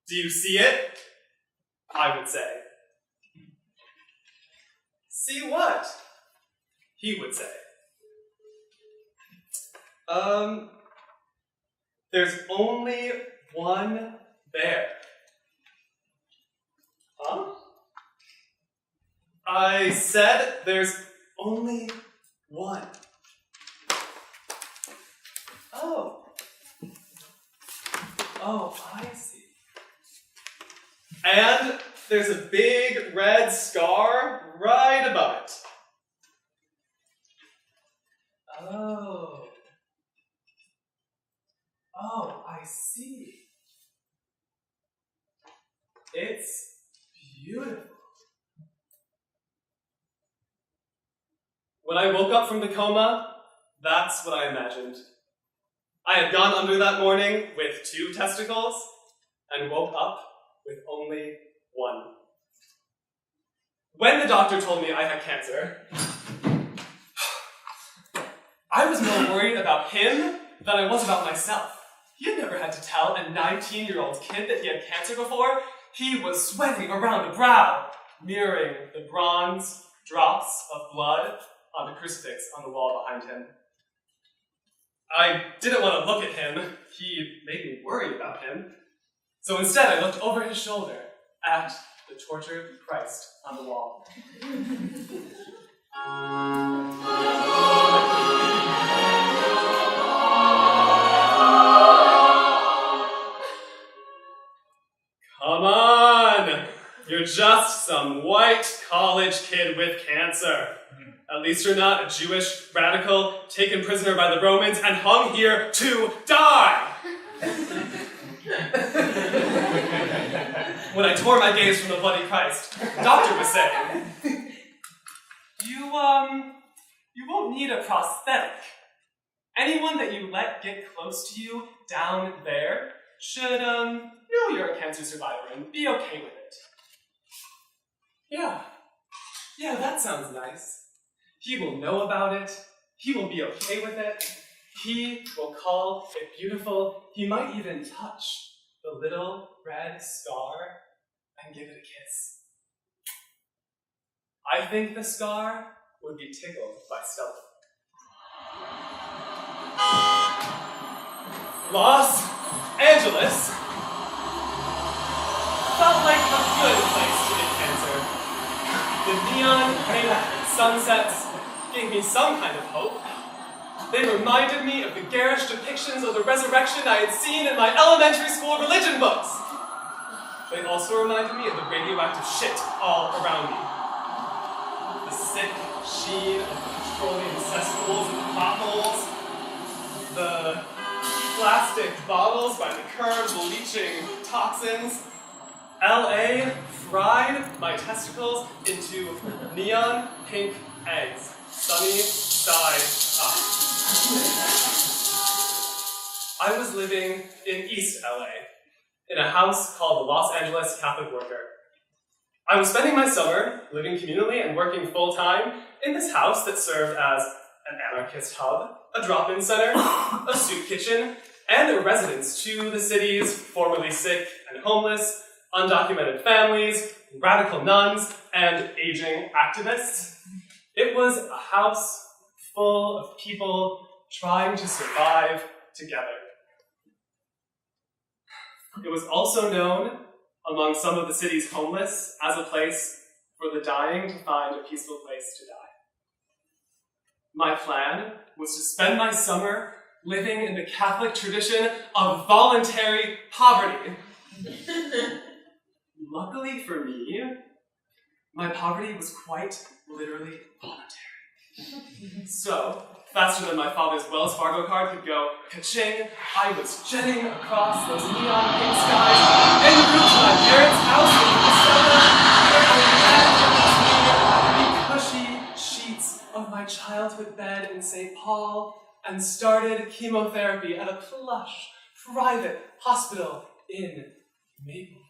Do you see it? I would say. See what? He would say. There's only one bear. Huh? I said there's only one. Oh. Oh, I see. And there's a big red scar right above it. Oh. Oh, I see. It's beautiful. When I woke up from the coma, that's what I imagined. I had gone under that morning with 2 testicles and woke up with only 1. When the doctor told me I had cancer, I was more worried about him than I was about myself. He had never had to tell a 19-year-old kid that he had cancer before. He was sweating around the brow, mirroring the bronze drops of blood on the crucifix on the wall behind him. I didn't want to look at him. He made me worry about him. So instead, I looked over his shoulder at the tortured Christ on the wall. Come on! You're just some white college kid with cancer. At least you're not a Jewish radical taken prisoner by the Romans and hung here to die! When I tore my gaze from the bloody Christ, the doctor was saying, you won't need a prosthetic. Anyone that you let get close to you down there should, know you're a cancer survivor and be okay with it. Yeah, that sounds nice. He will know about it. He will be okay with it. He will call it beautiful. He might even touch the little red scar and give it a kiss. I think the scar would be tickled by stealth. Los Angeles felt like a good place to get cancer. The neon paint sunsets gave me some kind of hope. They reminded me of the garish depictions of the resurrection I had seen in my elementary school religion books. They also reminded me of the radioactive shit all around me. The sick sheen of the petroleum cesspools and potholes. The plastic bottles by the curb leaching toxins. LA fried my testicles into neon pink eggs, sunny side up. I was living in East LA, in a house called the Los Angeles Catholic Worker. I was spending my summer living communally and working full-time in this house that served as an anarchist hub, a drop-in center, a soup kitchen, and a residence to the city's formerly sick and homeless, undocumented families, radical nuns, and aging activists. It was a house full of people trying to survive together. It was also known among some of the city's homeless as a place for the dying to find a peaceful place to die. My plan was to spend my summer living in the Catholic tradition of voluntary poverty. Luckily for me, my poverty was quite literally voluntary. So, faster than my father's Wells Fargo card could go ka-ching, I was jetting across those neon pink skies en route to my parents' house in the December, where I laid between the cushy sheets of my childhood bed in St. Paul and started chemotherapy at a plush, private hospital in Maplewood.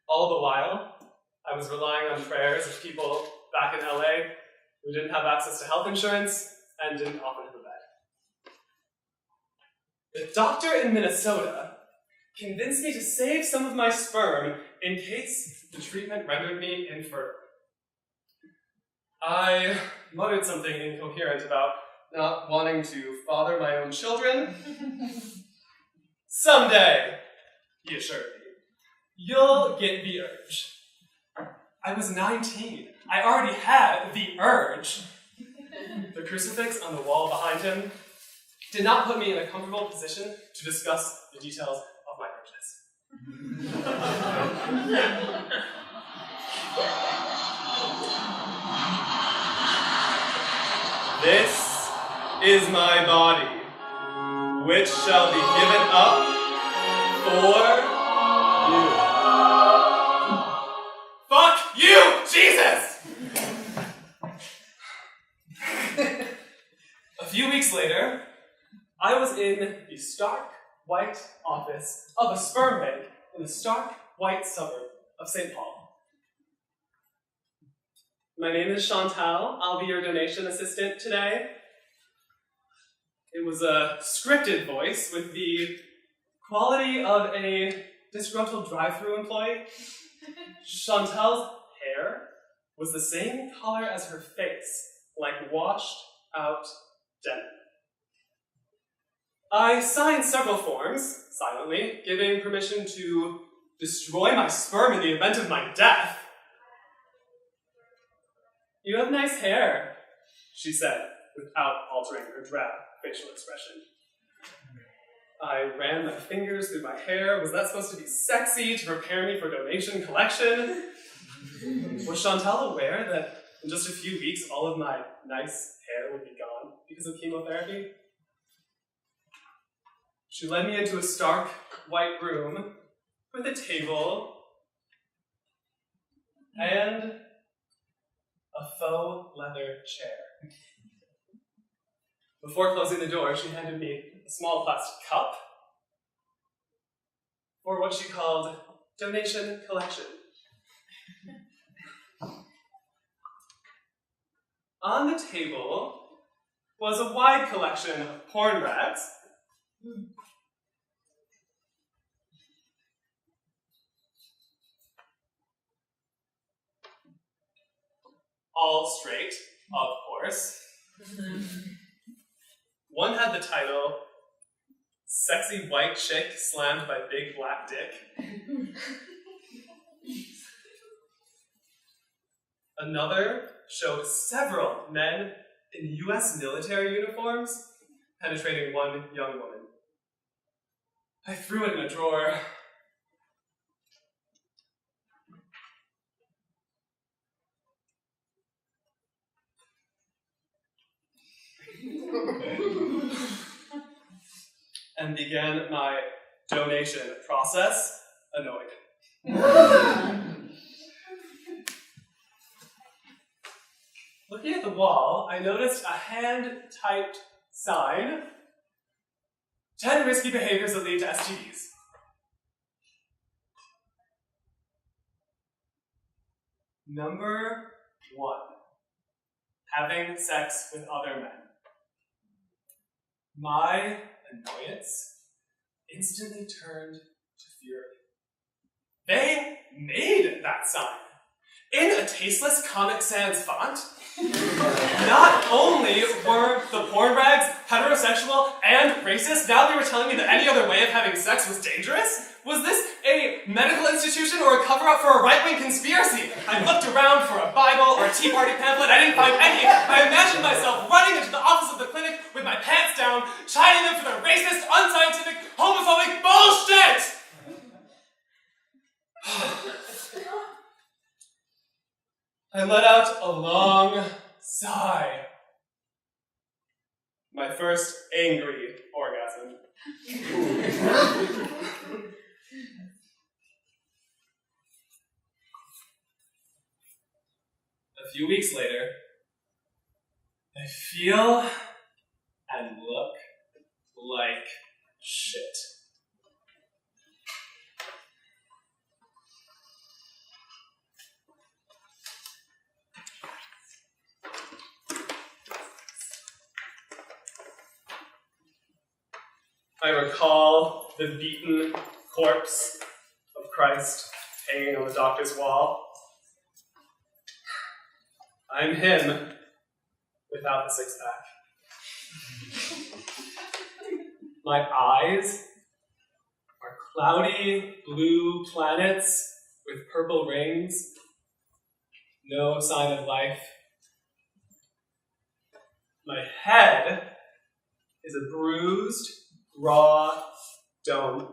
All the while, I was relying on prayers of people back in LA who didn't have access to health insurance and didn't often have a bed. The doctor in Minnesota convinced me to save some of my sperm in case the treatment rendered me infertile. I muttered something incoherent about not wanting to father my own children. Someday, he assured me, you'll get the urge. I was 19. I already had the urge. The crucifix on the wall behind him did not put me in a comfortable position to discuss the details of my urges. This is my body, which shall be given up for you. Fuck you, Jesus! A few weeks later, I was in the stark white office of a sperm bank in the stark white suburb of St. Paul. My name is Chantal. I'll be your donation assistant today. It was a scripted voice with the quality of a disgruntled drive-thru employee. Chantal's hair was the same color as her face, like washed out denim. I signed several forms, silently, giving permission to destroy my sperm in the event of my death. You have nice hair, she said, without altering her drab facial expression. I ran my fingers through my hair. Was that supposed to be sexy to prepare me for donation collection? Was Chantal aware that in just a few weeks all of my nice hair would be gone because of chemotherapy? She led me into a stark white room with a table and a faux leather chair. Before closing the door, she handed me a small plastic cup for what she called donation collection. On the table was a wide collection of porn rags, all straight, of course. One had the title, Sexy White Chick Slammed by Big Black Dick. Another showed several men in US military uniforms penetrating one young woman. I threw it in a drawer. And began my donation process, annoyed. Looking at the wall, I noticed a hand-typed sign, 10 risky behaviors that lead to STDs. Number 1, having sex with other men. My annoyance instantly turned to fury. They made that sign in a tasteless Comic Sans font. Not only were the porn rags heterosexual and racist, now they were telling me that any other way of having sex was dangerous? Was this a medical institution or a cover-up for a right-wing conspiracy? I looked around for a Bible or a Tea Party pamphlet. I didn't find any. I imagined myself running into the office of the clinic with my pants down, chiding them for their racist, unscientific, homophobic bullshit! I let out a long sigh. My first angry orgasm. A few weeks later, I feel and look like shit. I recall the beaten corpse of Christ hanging on the doctor's wall. I'm him without the six-pack. My eyes are cloudy blue planets with purple rings. No sign of life. My head is a bruised, raw dome.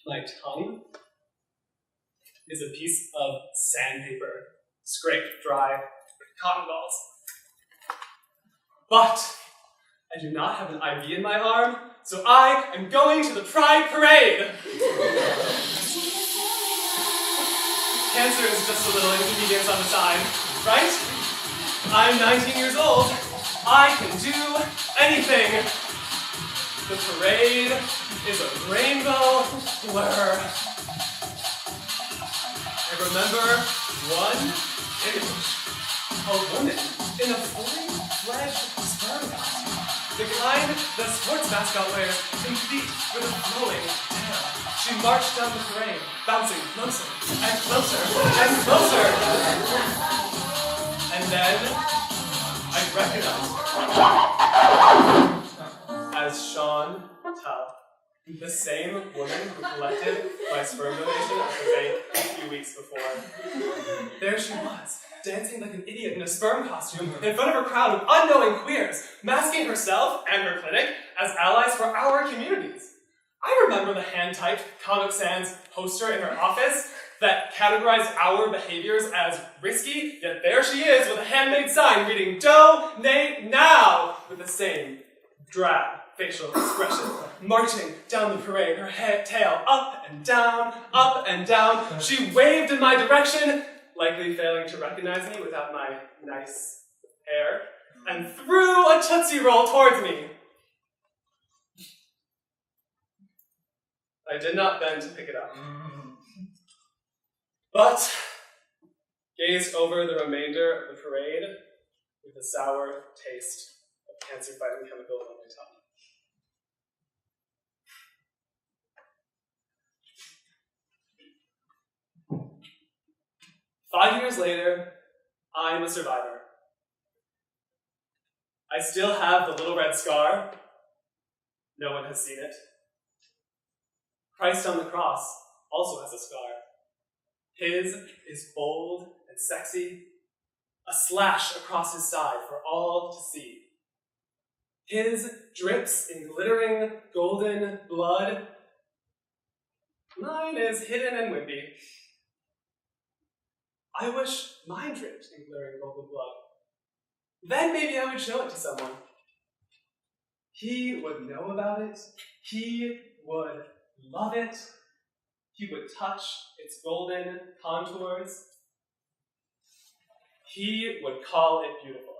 My tongue is a piece of sandpaper, scraped dry with cotton balls. But I do not have an IV in my arm, so I am going to the Pride Parade! Cancer is just a little inconvenience on the side, right? I'm 19 years old. I can do anything. The parade is a rainbow blur. I remember one image. A woman in a fully fledged sperm costume. The kind that sports mascot wears, complete with a flowing tail. She marched down the parade, bouncing closer and closer and closer. And then I recognized her as Sean Tubb, the same woman who collected my sperm donation at the bank a few weeks before. There she was, dancing like an idiot in a sperm costume in front of a crowd of unknowing queers, masking herself and her clinic as allies for our communities. I remember the hand-typed Comic Sans poster in her office that categorized our behaviors as risky, yet there she is with a handmade sign reading "Donate now" with the same drab facial expression, marching down the parade, her tail up and down, up and down. She waved in my direction, likely failing to recognize me without my nice hair, and threw a Tootsie Roll towards me. I did not bend to pick it up, but gazed over the remainder of the parade with a sour taste of cancer-fighting chemicals on my tongue. Five years later, I'm a survivor. I still have the little red scar. No one has seen it. Christ on the cross also has a scar. His is bold and sexy, a slash across his side for all to see. His drips in glittering golden blood. Mine is hidden and wimpy. I wish mine dripped in glittering golden blood. Then maybe I would show it to someone. He would know about it. He would love it. He would touch its golden contours. He would call it beautiful.